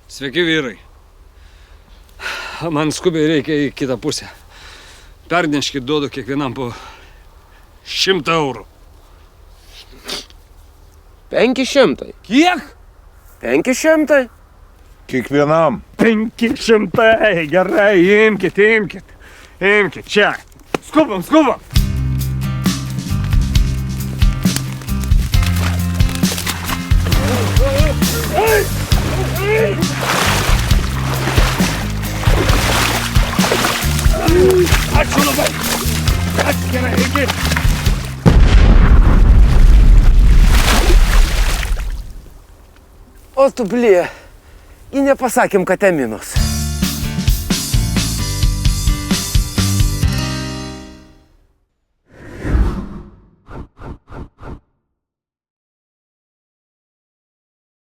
Sveiki, vyrai. Man skubiai reikia į kitą pusę. Perneškit, duodu kiekvienam po 100 eurų. 500. Kiek? 500. Kiekvienam. 500. Gerai, imkit. Imkit, čia. Skubam. Ačiū labai. Ačiū, gerai, iki. O tu, blė, i nepasakėm, kad eminos.